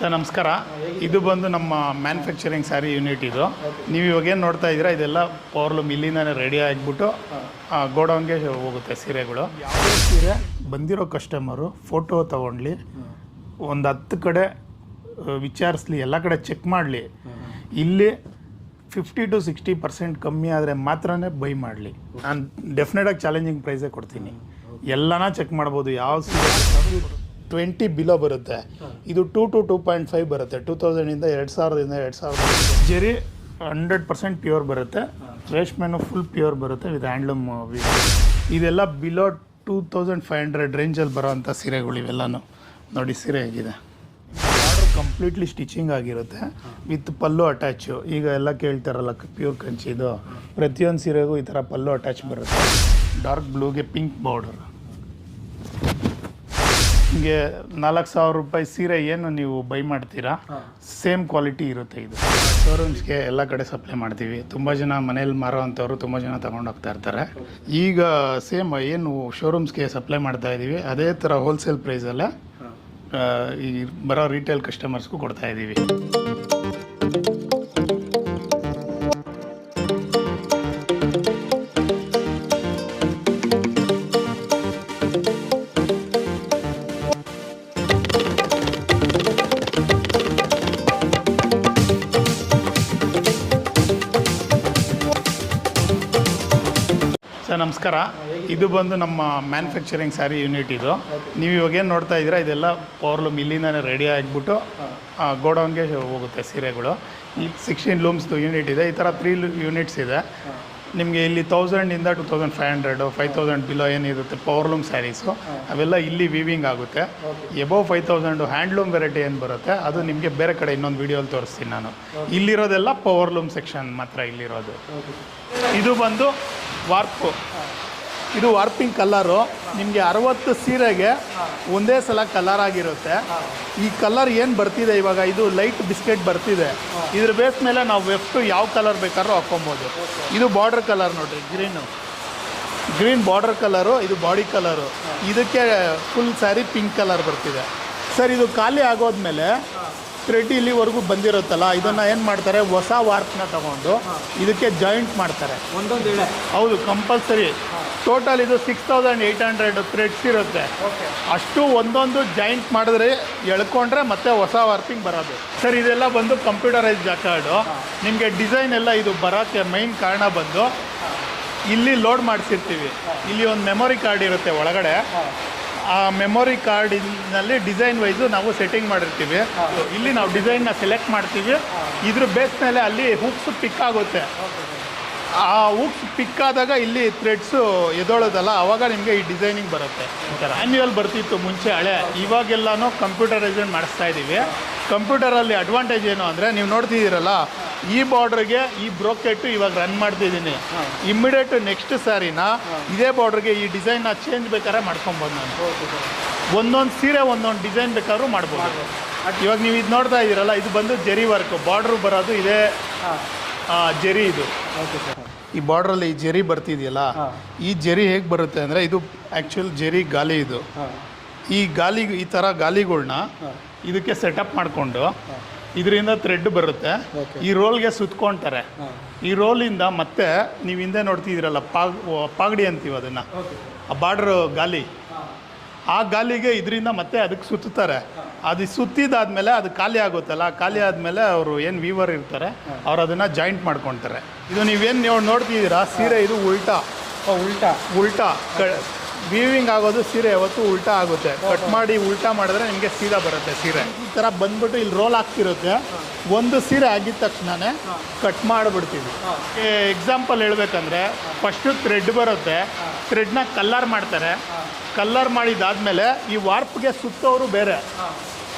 Sir ನಮಸ್ಕಾರ. ಇದು ಬಂದು ನಮ್ಮ ಮ್ಯಾನುಫ್ಯಾಕ್ಚರಿಂಗ್ ಸ್ಯಾರಿ ಯೂನಿಟ್. ಇದು ನೀವು ಇವಾಗ ಏನು ನೋಡ್ತಾ ಇದ್ದೀರಾ, ಇದೆಲ್ಲ ಪವರ್ಲೂಮ್ ಇಲ್ಲಿಂದಾನೆ ರೆಡಿ ಆಗಿಬಿಟ್ಟು ಗೋಡೌನ್ಗೆ ಹೋಗುತ್ತೆ ಸೀರೆಗಳು. ಯಾವುದೇ ಸೀರೆ ಬಂದಿರೋ ಕಸ್ಟಮರು ಫೋಟೋ ತೊಗೊಂಡ್ಲಿ, ಒಂದು 10 ಕಡೆ ವಿಚಾರಿಸ್ಲಿ, ಎಲ್ಲ ಕಡೆ ಚೆಕ್ ಮಾಡಲಿ. ಇಲ್ಲಿ 50 to 60% ಕಮ್ಮಿ ಆದರೆ ಮಾತ್ರನೇ ಬೈ ಮಾಡಲಿ. ನಾನು ಡೆಫಿನೆಟಾಗಿ ಚಾಲೆಂಜಿಂಗ್ ಪ್ರೈಸೇ ಕೊಡ್ತೀನಿ. ಎಲ್ಲನ ಚೆಕ್ ಮಾಡ್ಬೋದು. ಯಾವ ಸೀರೆ 20 ಬಿಲೋ ಬರುತ್ತೆ, ಇದು 2 to 2.5 ಬರುತ್ತೆ. 2000ಇಂದ 2000ದಿಂದ 2000 ಜರಿ 100% ಪ್ಯೂರ್ ಬರುತ್ತೆ. ರೇಷ್ಮೆನೂ ಫುಲ್ ಪ್ಯೂರ್ ಬರುತ್ತೆ ವಿತ್ ಹ್ಯಾಂಡ್ಲೂಮ್. ಇದೆಲ್ಲ ಬಿಲೋ 2500 ರೇಂಜಲ್ಲಿ ಬರೋವಂಥ ಸೀರೆಗಳು ಇವೆಲ್ಲನೂ. ನೋಡಿ ಸೀರೆ ಹೇಗಿದೆ. ಆರ್ಡರ್ ಕಂಪ್ಲೀಟ್ಲಿ ಸ್ಟಿಚಿಂಗ್ ಆಗಿರುತ್ತೆ ವಿತ್ ಪಲ್ಲು ಅಟ್ಯಾಚು. ಈಗ ಎಲ್ಲ ಕೇಳ್ತಾರಲ್ಲ ಪ್ಯೂರ್ ಕಂಚಿದು, ಪ್ರತಿಯೊಂದು ಸೀರೆಗೂ ಈ ಥರ ಪಲ್ಲು ಅಟ್ಯಾಚ್ ಬರುತ್ತೆ. ಡಾರ್ಕ್ ಬ್ಲೂಗೆ ಪಿಂಕ್ ಬಾರ್ಡರ್. ನಿಮಗೆ 4000 ರೂಪಾಯಿ ಸೀರೆ ಏನು ನೀವು ಬೈ ಮಾಡ್ತೀರಾ, ಸೇಮ್ ಕ್ವಾಲಿಟಿ ಇರುತ್ತೆ. ಇದು ಶೋರೂಮ್ಸ್ಗೆ ಎಲ್ಲ ಕಡೆ ಸಪ್ಲೈ ಮಾಡ್ತೀವಿ. ತುಂಬ ಜನ ಮನೇಲಿ ಮಾರೋ ಅಂಥವ್ರು ತುಂಬ ಜನ ತೊಗೊಂಡು ಹೋಗ್ತಾ ಇರ್ತಾರೆ. ಈಗ ಸೇಮ್ ಏನು ಶೋರೂಮ್ಸ್ಗೆ ಸಪ್ಲೈ ಮಾಡ್ತಾ ಇದ್ದೀವಿ, ಅದೇ ಥರ ಹೋಲ್ಸೇಲ್ ಪ್ರೈಸಲ್ಲೇ ಈ ಬರೋ ರಿಟೇಲ್ ಕಸ್ಟಮರ್ಸ್ಗೂ ಕೊಡ್ತಾ ಇದ್ದೀವಿ. ಸರ್ ನಮಸ್ಕಾರ. ಇದು ಬಂದು ನಮ್ಮ ಮ್ಯಾನುಫ್ಯಾಕ್ಚರಿಂಗ್ ಸ್ಯಾರಿ ಯೂನಿಟ್. ಇದು ನೀವು ಇವಾಗ ಏನು ನೋಡ್ತಾ ಇದ್ದೀರಾ, ಇದೆಲ್ಲ ಪವರ್ಲೂಮ್ ಇಲ್ಲಿಂದಾನೆ ರೆಡಿ ಆಗಿಬಿಟ್ಟು ಗೋಡೌನ್ಗೆ ಹೋಗುತ್ತೆ ಸೀರೆಗಳು. ಈ 16 ಲೂಮ್ಸ್ದು ಯೂನಿಟ್ ಇದೆ. ಈ ಥರ 3 ಯೂನಿಟ್ಸ್ ಇದೆ. ನಿಮಗೆ ಇಲ್ಲಿ 1000ಇಂದ 2500 5000 ಬಿಲೋ ಏನಿರುತ್ತೆ ಪವರ್ಲೂಮ್ ಸ್ಯಾರೀಸು, ಅವೆಲ್ಲ ಇಲ್ಲಿ ವೀವಿಂಗ್ ಆಗುತ್ತೆ. ಎಬೋವ್ 5000 ಹ್ಯಾಂಡ್ಲೂಮ್ ವೆರೈಟಿ ಏನು ಬರುತ್ತೆ, ಅದು ನಿಮಗೆ ಬೇರೆ ಕಡೆ ಇನ್ನೊಂದು ವೀಡಿಯೋಲಿ ತೋರಿಸ್ತೀನಿ ನಾನು. ಇಲ್ಲಿರೋದೆಲ್ಲ ಪವರ್ಲೂಮ್ ಸೆಕ್ಷನ್ ಮಾತ್ರ ಇಲ್ಲಿರೋದು. ಇದು ಬಂದು ವಾರ್ಪು. ಇದು ವಾರ್ಪಿಂಗ್ ಕಲರು. ನಿಮಗೆ 60 ಸೀರೆಗೆ ಒಂದೇ ಸಲ ಕಲರ್ ಆಗಿರುತ್ತೆ. ಈ ಕಲರ್ ಏನು ಬರ್ತಿದೆ ಇವಾಗ, ಇದು ಲೈಟ್ ಬಿಸ್ಕೆಟ್ ಬರ್ತಿದೆ. ಇದ್ರ ಬೇಸ್ ಮೇಲೆ ನಾವು ವೆಫ್ಟು ಯಾವ ಕಲರ್ ಬೇಕಾದ್ರೂ ಹಾಕ್ಕೊಬೋದು. ಇದು ಬಾರ್ಡರ್ ಕಲರ್ ನೋಡಿರಿ, ಗ್ರೀನ್ ಬಾರ್ಡರ್ ಕಲರು. ಇದು ಬಾಡಿ ಕಲರು. ಇದಕ್ಕೆ ಫುಲ್ ಸ್ಯಾರಿ ಪಿಂಕ್ ಕಲರ್ ಬರ್ತಿದೆ. ಸರ್ ಇದು ಖಾಲಿ ಆಗೋದ್ಮೇಲೆ ಥ್ರೆಡ್ ಇಲ್ಲಿವರೆಗೂ ಬಂದಿರುತ್ತಲ್ಲ, ಇದನ್ನು ಏನು ಮಾಡ್ತಾರೆ, ಹೊಸ ವಾರ್ಪ್ನ ತಗೊಂಡು ಇದಕ್ಕೆ ಜಾಯಿಂಟ್ ಮಾಡ್ತಾರೆ. ಒಂದೊಂದು ಎಳೆ. ಹೌದು, ಕಂಪಲ್ಸರಿ. ಟೋಟಲ್ ಇದು 6800 ಥ್ರೆಡ್ಸ್ ಇರುತ್ತೆ. ಅಷ್ಟು ಒಂದೊಂದು ಜಾಯಿಂಟ್ ಮಾಡಿದ್ರೆ ಎಳ್ಕೊಂಡ್ರೆ ಮತ್ತೆ ಹೊಸ ವಾರ್ಪಿಂಗ್ ಬರೋದು. ಸರ್ ಇದೆಲ್ಲ ಬಂದು ಕಂಪ್ಯೂಟರೈಸ್ ಜಾಕಾರ್ಡು. ನಿಮಗೆ ಡಿಸೈನ್ ಎಲ್ಲ ಇದು ಬರೋಕ್ಕೆ ಮೈನ್ ಕಾರಣ ಬಂದು ಇಲ್ಲಿ ಲೋಡ್ ಮಾಡಿಸಿರ್ತೀವಿ. ಇಲ್ಲಿ ಒಂದು ಮೆಮೊರಿ ಕಾರ್ಡ್ ಇರುತ್ತೆ ಒಳಗಡೆ. ಆ ಮೆಮೊರಿ ಕಾರ್ಡಿನಲ್ಲಿ ಡಿಸೈನ್ ವೈಸು ನಾವು ಸೆಟ್ಟಿಂಗ್ ಮಾಡಿರ್ತೀವಿ. ಇಲ್ಲಿ ನಾವು ಡಿಸೈನ್ನ ಸೆಲೆಕ್ಟ್ ಮಾಡ್ತೀವಿ. ಇದ್ರ ಬೇಸ್ ಮೇಲೆ ಅಲ್ಲಿ ಹುಕ್ಸ್ ಪಿಕ್ ಆಗುತ್ತೆ. ಆ ಹುಕ್ಸ್ ಪಿಕ್ ಆದಾಗ ಇಲ್ಲಿ ಥ್ರೆಡ್ಸು ಎದೊಳೋದಲ್ಲ, ಆವಾಗ ನಿಮಗೆ ಈ ಡಿಸೈನಿಂಗ್ ಬರುತ್ತೆ. ಈ ಥರ ಆ್ಯನ್ಯುವಲ್ ಬರ್ತಿತ್ತು ಮುಂಚೆ ಹಳೆ. ಇವಾಗೆಲ್ಲನೂ ಕಂಪ್ಯೂಟರೈಸೇಷನ್ ಮಾಡಿಸ್ತಾ ಇದ್ದೀವಿ. ಕಂಪ್ಯೂಟರಲ್ಲಿ ಅಡ್ವಾಂಟೇಜ್ ಏನು ಅಂದರೆ, ನೀವು ನೋಡ್ತಿದ್ದೀರಲ್ಲ, ಈ ಬಾರ್ಡ್ರಿಗೆ ಈ ಬ್ರೋಕೆಟ್ಟು ಇವಾಗ ರನ್ ಮಾಡ್ತಿದ್ದೀನಿ. ಇಮ್ಮಿಡಿಯೇಟ್ ನೆಕ್ಸ್ಟ್ ಸ್ಯಾರಿನ ಇದೇ ಬಾರ್ಡ್ರಿಗೆ ಈ ಡಿಸೈನ್ನ ಚೇಂಜ್ ಬೇಕಾದ್ರೆ ಮಾಡ್ಕೊಬೋದು. ನಾನು ಒಂದೊಂದು ಸೀರೆ ಒಂದೊಂದು ಡಿಸೈನ್ ಬೇಕಾದ್ರೂ ಮಾಡ್ಬೋದು. ಇವಾಗ ನೀವು ಇದು ನೋಡ್ತಾ ಇದ್ದೀರಲ್ಲ, ಇದು ಬಂದು ಜರಿ ವರ್ಕ್. ಬಾರ್ಡ್ರು ಬರೋದು ಇದೇ ಜರಿ. ಇದು ಈ ಬಾರ್ಡ್ರಲ್ಲಿ ಈ ಜರಿ ಬರ್ತಿದೆಯಲ್ಲ, ಈ ಜರಿ ಹೇಗೆ ಬರುತ್ತೆ ಅಂದರೆ, ಇದು ಆ್ಯಕ್ಚುಲ್ ಜರಿ ಗಾಲಿ. ಇದು ಈ ಥರ ಗಾಲಿಗಳ್ನ ಇದಕ್ಕೆ ಸೆಟಪ್ ಮಾಡಿಕೊಂಡು ಇದರಿಂದ ಥ್ರೆಡ್ ಬರುತ್ತೆ. ಈ ರೋಲ್ಗೆ ಸುತ್ಕೊಳ್ತಾರೆ. ಈ ರೋಲಿಂದ ಮತ್ತೆ ನೀವು ಹಿಂದೆ ನೋಡ್ತಿದ್ದೀರಲ್ಲ ಪಾಗಡಿ ಅಂತೀವಿ ಅದನ್ನು, ಆ ಬಾರ್ಡ್ರ್ ಗಾಲಿ, ಆ ಗಾಲಿಗೆ ಇದರಿಂದ ಮತ್ತೆ ಅದಕ್ಕೆ ಸುತ್ತಾರೆ. ಅದು ಸುತ್ತಿದಾದ್ಮೇಲೆ ಅದು ಖಾಲಿ ಆಗುತ್ತಲ್ಲ, ಖಾಲಿ ಆದಮೇಲೆ ಅವರು ಏನು ವೀವರ್ ಇರ್ತಾರೆ ಅವ್ರು ಅದನ್ನು ಜಾಯಿಂಟ್ ಮಾಡ್ಕೊಳ್ತಾರೆ. ಇದು ನೀವೇನು ನೋಡ್ತಿದ್ದೀರಾ ಸೀರೆ, ಇದು ಉಲ್ಟಾ ವೀವಿಂಗ್ ಆಗೋದು. ಸೀರೆ ಯಾವತ್ತು ಉಲ್ಟಾ ಆಗುತ್ತೆ. ಕಟ್ ಮಾಡಿ ಉಲ್ಟಾ ಮಾಡಿದ್ರೆ ನಿಮಗೆ ಸೀದಾ ಬರುತ್ತೆ ಸೀರೆ. ಈ ಥರ ಬಂದ್ಬಿಟ್ಟು ಇಲ್ಲಿ ರೋಲ್ ಆಗ್ತಿರುತ್ತೆ. ಒಂದು ಸೀರೆ ಆಗಿದ ತಕ್ಷಣವೇ ಕಟ್ ಮಾಡಿಬಿಡ್ತೀವಿ. ಎಕ್ಸಾಂಪಲ್ ಹೇಳ್ಬೇಕಂದ್ರೆ, ಫಸ್ಟು ಥ್ರೆಡ್ ಬರುತ್ತೆ. ಥ್ರೆಡ್ನ ಕಲ್ಲರ್ ಮಾಡ್ತಾರೆ. ಕಲ್ಲರ್ ಮಾಡಿದಾದ್ಮೇಲೆ ಈ ವಾರ್ಪ್ಗೆ ಸುತ್ತೋರು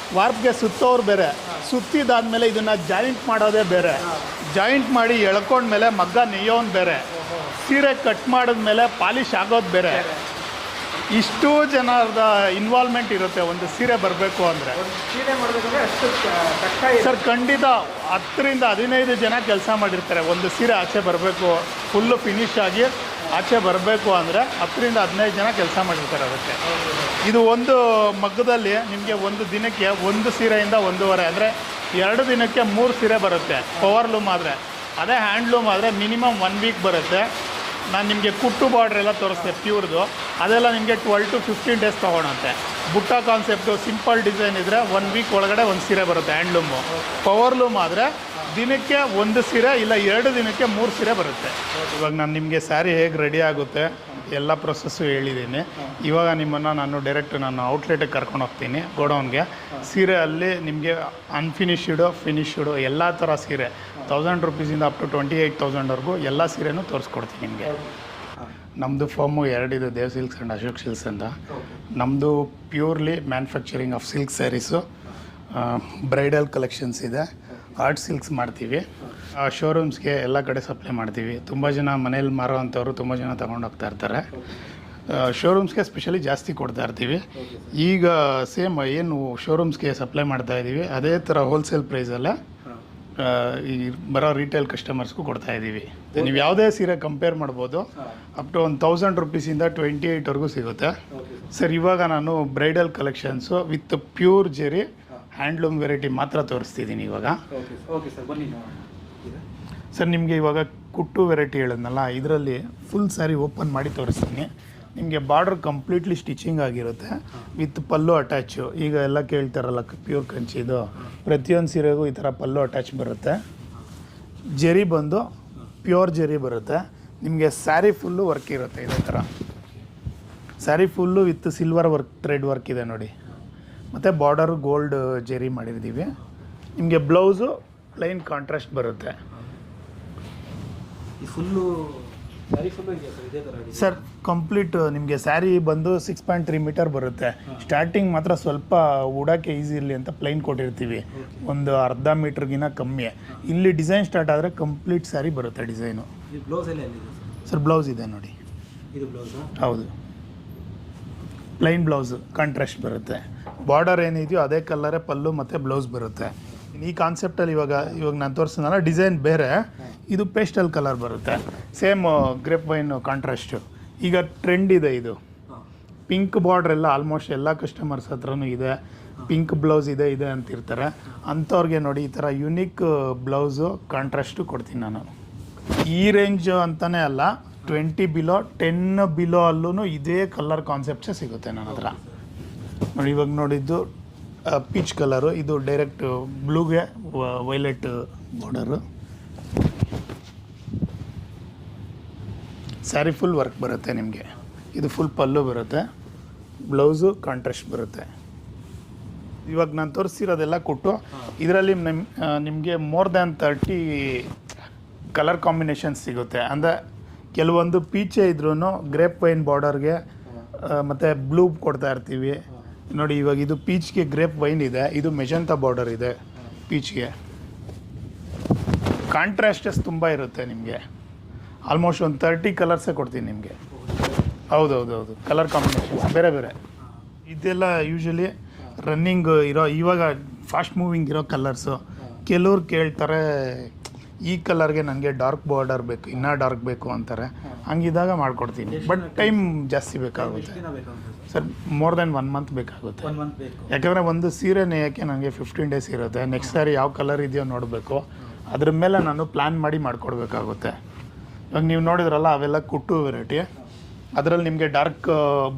ಬೇರೆ, ಸುತ್ತಿದಾದ್ಮೇಲೆ ಇದನ್ನು ಜಾಯಿಂಟ್ ಮಾಡೋದೇ ಬೇರೆ. ಜಾಯಿಂಟ್ ಮಾಡಿ ಎಳ್ಕೊಂಡ್ಮೇಲೆ ಮಗ್ಗ ನೆಯ್ಯೋನು ಬೇರೆ. ಸೀರೆ ಕಟ್ ಮಾಡಿದ್ಮೇಲೆ ಪಾಲಿಷ್ ಆಗೋದು ಬೇರೆ. ಇಷ್ಟು ಜನದ ಇನ್ವಾಲ್ವ್ಮೆಂಟ್ ಇರುತ್ತೆ ಒಂದು ಸೀರೆ ಬರಬೇಕು ಅಂದರೆ. ಸರ್ ಖಂಡಿತ 10 ರಿಂದ 15 ಜನ ಕೆಲಸ ಮಾಡಿರ್ತಾರೆ ಒಂದು ಸೀರೆ ಆಚೆ ಬರಬೇಕು ಫುಲ್ಲು ಫಿನಿಶ್ ಆಗಿ. ಆಚೆ ಬರಬೇಕು ಅಂದರೆ 10-15 ಜನ ಕೆಲಸ ಮಾಡಿರ್ತಾರೆ ಅದಕ್ಕೆ. ಇದು ಒಂದು ಮಗ್ಗದಲ್ಲಿ ನಿಮಗೆ ಒಂದು ದಿನಕ್ಕೆ ಒಂದು ಸೀರೆಯಿಂದ 1.5 ಅಂದರೆ 2 ದಿನಕ್ಕೆ 3 ಸೀರೆ ಬರುತ್ತೆ ಪವರ್ಲೂಮ್ ಆದರೆ. ಅದೇ ಹ್ಯಾಂಡ್ಲೂಮ್ ಆದರೆ ಮಿನಿಮಮ್ 1 ವೀಕ್ ಬರುತ್ತೆ. ನಾನು ನಿಮಗೆ ಕುಟ್ಟು ಬಾರ್ಡ್ರ್ ಎಲ್ಲ ತೋರಿಸ್ತೆ ಪ್ಯೂರ್ದು, ಅದೆಲ್ಲ ನಿಮಗೆ 12 to 15 ಡೇಸ್ ತೊಗೊಳುತ್ತೆ. ಬುಟ್ಟ ಕಾನ್ಸೆಪ್ಟು ಸಿಂಪಲ್ ಡಿಸೈನ್ ಇದ್ದರೆ 1 ವೀಕ್ ಒಳಗಡೆ ಒಂದು ಸೀರೆ ಬರುತ್ತೆ ಹ್ಯಾಂಡ್ಲೂಮು. ಪವರ್ಲೂಮ್ ಆದರೆ ದಿನಕ್ಕೆ 1 ಸೀರೆ ಇಲ್ಲ 2 ದಿನಕ್ಕೆ 3 ಸೀರೆ ಬರುತ್ತೆ. ಇವಾಗ ನಾನು ನಿಮಗೆ ಸ್ಯಾರಿ ಹೇಗೆ ರೆಡಿ ಆಗುತ್ತೆ ಎಲ್ಲ ಪ್ರೊಸೆಸ್ಸು ಹೇಳಿದ್ದೀನಿ. ಇವಾಗ ನಿಮ್ಮನ್ನು ನಾನು ಔಟ್ಲೆಟಿಗೆ ಕರ್ಕೊಂಡು ಹೋಗ್ತೀನಿ ಗೋಡೌನ್ಗೆ. ಸೀರೆ ಅಲ್ಲಿ ನಿಮಗೆ ಅನ್ಫಿನಿಶ್ಡು ಫಿನಿಶ್ಡು ಎಲ್ಲ ಥರ ಸೀರೆ 1000 ರೂಪೀಸಿಂದ ಅಪ್ ಟು 28,000ವರೆಗೂ ಎಲ್ಲ ಸೀರೆನೂ ತೋರಿಸ್ಕೊಡ್ತೀನಿ ನಿಮಗೆ. ನಮ್ಮದು ಫಾರ್ಮು 2 ಇದೆ, Dev silks and Ashok silks ಅಂತ. ನಮ್ಮದು purely manufacturing of silk saris, bridal collections ಇದೆ, ಆರ್ಟ್ ಸಿಲ್ಕ್ಸ್ ಮಾಡ್ತೀವಿ. ಶೋರೂಮ್ಸ್ಗೆ ಎಲ್ಲ ಕಡೆ ಸಪ್ಲೈ ಮಾಡ್ತೀವಿ. ತುಂಬ ಜನ ಮನೇಲಿ ಮಾರೋ ಅಂಥವ್ರು ತುಂಬ ಜನ ತೊಗೊಂಡು ಹೋಗ್ತಾ ಇರ್ತಾರೆ. ಶೋರೂಮ್ಸ್ಗೆ ಸ್ಪೆಷಲಿ ಜಾಸ್ತಿ ಕೊಡ್ತಾ ಇರ್ತೀವಿ. ಈಗ ಸೇಮ್ ಏನು ಶೋರೂಮ್ಸ್ಗೆ ಸಪ್ಲೈ ಮಾಡ್ತಾಯಿದ್ದೀವಿ ಅದೇ ಥರ ಹೋಲ್ಸೇಲ್ ಪ್ರೈಸಲ್ಲೇ ಈ ಬರೋ ರಿಟೇಲ್ ಕಸ್ಟಮರ್ಸ್ಗೂ ಕೊಡ್ತಾಯಿದ್ದೀವಿ. ನೀವು ಯಾವುದೇ ಸೀರೆ ಕಂಪೇರ್ ಮಾಡ್ಬೋದು. ಅಪ್ ಟು 1000 ರೂಪೀಸಿಂದ 28ವರೆಗೂ ಸಿಗುತ್ತೆ ಸರ್. ಇವಾಗ ನಾನು bridal collections with pure Jerry handloom variety ಮಾತ್ರ ತೋರಿಸ್ತಿದ್ದೀನಿ ಇವಾಗ. ಸರ್ ನಿಮಗೆ ಇವಾಗ ಕುಟ್ಟು ವೆರೈಟಿ ಹೇಳಿದ್ನಲ್ಲ, ಇದರಲ್ಲಿ ಫುಲ್ ಸ್ಯಾರಿ ಓಪನ್ ಮಾಡಿ ತೋರಿಸ್ತೀನಿ. ನಿಮಗೆ ಬಾರ್ಡರ್ ಕಂಪ್ಲೀಟ್ಲಿ ಸ್ಟಿಚಿಂಗ್ ಆಗಿರುತ್ತೆ ವಿತ್ ಪಲ್ಲು ಅಟ್ಯಾಚು. ಈಗ ಎಲ್ಲ ಕೇಳ್ತಾರಲ್ಲ ಪ್ಯೂರ್ ಕಂಚಿದು, ಪ್ರತಿಯೊಂದು ಸೀರೆಗೂ ಈ ಥರ ಪಲ್ಲು ಅಟ್ಯಾಚ್ ಬರುತ್ತೆ. ಜೆರಿ ಬಂದು ಪ್ಯೂರ್ ಜೆರಿ ಬರುತ್ತೆ. ನಿಮಗೆ ಸ್ಯಾರಿ ಫುಲ್ಲು ವರ್ಕ್ ಇರುತ್ತೆ ಇದೇ ಥರ. Sari full with silver work thread work ಇದೆ ನೋಡಿ. ಮತ್ತು ಬಾರ್ಡರು ಗೋಲ್ಡ್ ಜೆರಿ ಮಾಡಿದ್ದೀವಿ. ನಿಮಗೆ ಬ್ಲೌಸು ಪ್ಲೈನ್ ಕಾಂಟ್ರಾಸ್ಟ್ ಬರುತ್ತೆ. ಫುಲ್ಲು ಸ್ಯಾರಿ ಫುಲ್ಲು ಇದೆಯಾ ಸರ್ ಇದೇ ಥರ? ಸರ್ ಕಂಪ್ಲೀಟ್ ನಿಮಗೆ ಸ್ಯಾರಿ ಬಂದು 6.3 ಮೀಟರ್ ಬರುತ್ತೆ. ಸ್ಟಾರ್ಟಿಂಗ್ ಮಾತ್ರ ಸ್ವಲ್ಪ ಉಡೋಕ್ಕೆ ಈಸಿ ಇರಲಿ ಅಂತ ಪ್ಲೈನ್ ಕೊಟ್ಟಿರ್ತೀವಿ, ಒಂದು ಅರ್ಧ ಮೀಟ್ರಿಗಿನ ಕಮ್ಮಿ. ಇಲ್ಲಿ ಡಿಸೈನ್ ಸ್ಟಾರ್ಟ್ ಆದರೆ ಕಂಪ್ಲೀಟ್ ಸ್ಯಾರಿ ಬರುತ್ತೆ ಡಿಸೈನು. ಬ್ಲೌಸ್ ಎಲ್ಲ ಎಲ್ಲಿದೆ ಸರ್? ಬ್ಲೌಸ್ ಇದೆ ನೋಡಿ, ಇದು ಬ್ಲೌಸು? ಹೌದು, ಪ್ಲೈನ್ ಬ್ಲೌಸು ಕಾಂಟ್ರಾಸ್ಟ್ ಬರುತ್ತೆ. ಬಾರ್ಡರ್ ಏನಿದೆಯೋ ಅದೇ ಕಲರೇ ಪಲ್ಲು ಮತ್ತು ಬ್ಲೌಸ್ ಬರುತ್ತೆ. ಈ ಕಾನ್ಸೆಪ್ಟಲ್ಲಿ ಇವಾಗ ನಾನು ತೋರಿಸಿದ್ನಲ್ಲ ಡಿಸೈನ್ ಬೇರೆ, ಇದು ಪೇಸ್ಟಲ್ ಕಲರ್ ಬರುತ್ತೆ. ಸೇಮ್ ಗ್ರೇಪ್ ವೈನ್ ಕಾಂಟ್ರಾಸ್ಟು ಈಗ ಟ್ರೆಂಡ್ ಇದೆ. ಇದು ಪಿಂಕ್ ಬಾರ್ಡ್ರ್ ಎಲ್ಲ ಆಲ್ಮೋಸ್ಟ್ ಎಲ್ಲ ಕಸ್ಟಮರ್ಸ್ ಹತ್ರನೂ ಇದೆ. ಪಿಂಕ್ ಬ್ಲೌಸ್ ಇದೆ ಅಂತಿರ್ತಾರೆ. ಅಂಥವ್ರಿಗೆ ನೋಡಿ ಈ ಥರ ಯುನೀಕ್ ಬ್ಲೌಸು ಕಾಂಟ್ರಾಸ್ಟು ಕೊಡ್ತೀನಿ ನಾನು. ಈ ರೇಂಜ್ ಅಂತಲೇ ಅಲ್ಲ, 20 ಬಿಲೋ 10 ಬಿಲೋ ಅಲ್ಲೂ ಇದೇ ಕಲರ್ ಕಾನ್ಸೆಪ್ಟ್ಸೇ ಸಿಗುತ್ತೆ ನನ್ನ ಹತ್ರ ನೋಡಿ. ಇವಾಗ ನೋಡಿದ್ದು ಪೀಚ್ ಕಲರು, ಇದು ಡೈರೆಕ್ಟ್ ಬ್ಲೂಗೆ violet border. Sari full work ಬರುತ್ತೆ ನಿಮಗೆ. ಇದು ಫುಲ್ ಪಲ್ಲು ಬರುತ್ತೆ, ಬ್ಲೌಸು ಕಾಂಟ್ರಾಸ್ಟ್ ಬರುತ್ತೆ. ಇವಾಗ ನಾನು ತೋರಿಸಿರೋದೆಲ್ಲ ಕೊಟ್ಟು ಇದರಲ್ಲಿ ನಿಮಗೆ ಮೋರ್ ದ್ಯಾನ್ 30 ಕಲರ್ ಕಾಂಬಿನೇಷನ್ಸ್ ಸಿಗುತ್ತೆ. ಅಂದರೆ ಕೆಲವೊಂದು ಪೀಚೆ ಇದ್ರೂ ಗ್ರೇಪ್ ವೈನ್ ಬಾರ್ಡರ್ಗೆ ಮತ್ತು ಬ್ಲೂ ಕೊಡ್ತಾ ಇರ್ತೀವಿ ನೋಡಿ. ಇವಾಗ ಇದು ಪೀಚ್ಗೆ ಗ್ರೇಪ್ ವೈನ್ ಇದೆ, ಇದು ಮೆಜಂತಾ ಬಾರ್ಡರ್ ಇದೆ ಪೀಚ್ಗೆ. ಕಾಂಟ್ರಾಸ್ಟಸ್ ತುಂಬ ಇರುತ್ತೆ ನಿಮಗೆ. ಆಲ್ಮೋಸ್ಟ್ ಒಂದು 30 ಕಲರ್ಸೇ ಕೊಡ್ತೀನಿ ನಿಮಗೆ. ಹೌದೌದು, ಕಲರ್ ಕಾಂಬಿನೇಷನ್ಸ್ ಬೇರೆ ಬೇರೆ. ಇದೆಲ್ಲ ಯೂಶ್ವಲಿ ರನ್ನಿಂಗ್ ಇರೋ, ಇವಾಗ ಫಾಸ್ಟ್ ಮೂವಿಂಗ್ ಇರೋ ಕಲರ್ಸು. ಕೆಲವ್ರು ಕೇಳ್ತಾರೆ ಈ ಕಲರ್ಗೆ ನನಗೆ ಡಾರ್ಕ್ ಬಾರ್ಡರ್ ಬೇಕು, ಇನ್ನೂ ಡಾರ್ಕ್ ಬೇಕು ಅಂತಾರೆ. ಹಂಗಿದಾಗ ಮಾಡಿಕೊಡ್ತೀನಿ, ಬಟ್ ಟೈಮ್ ಜಾಸ್ತಿ ಬೇಕಾಗುತ್ತೆ ಸರ್. ಮೋರ್ ದೆನ್ 1 ಮಂತ್ ಬೇಕಾಗುತ್ತೆ. ಯಾಕಂದರೆ ಒಂದು ಸೀರೆ ನೇಯಕ್ಕೆ ನನಗೆ 15 ಡೇಸ್ ಇರುತ್ತೆ. ನೆಕ್ಸ್ಟ್ ಸಾರಿ ಯಾವ ಕಲರ್ ಇದೆಯೋ ನೋಡಬೇಕು, ಅದ್ರ ಮೇಲೆ ನಾನು ಪ್ಲ್ಯಾನ್ ಮಾಡಿ ಮಾಡಿಕೊಡ್ಬೇಕಾಗುತ್ತೆ. ಇವಾಗ ನೀವು ನೋಡಿದ್ರಲ್ಲ ಅವೆಲ್ಲ ಕುಟ್ಟು ವೆರೈಟಿ, ಅದರಲ್ಲಿ ನಿಮಗೆ ಡಾರ್ಕ್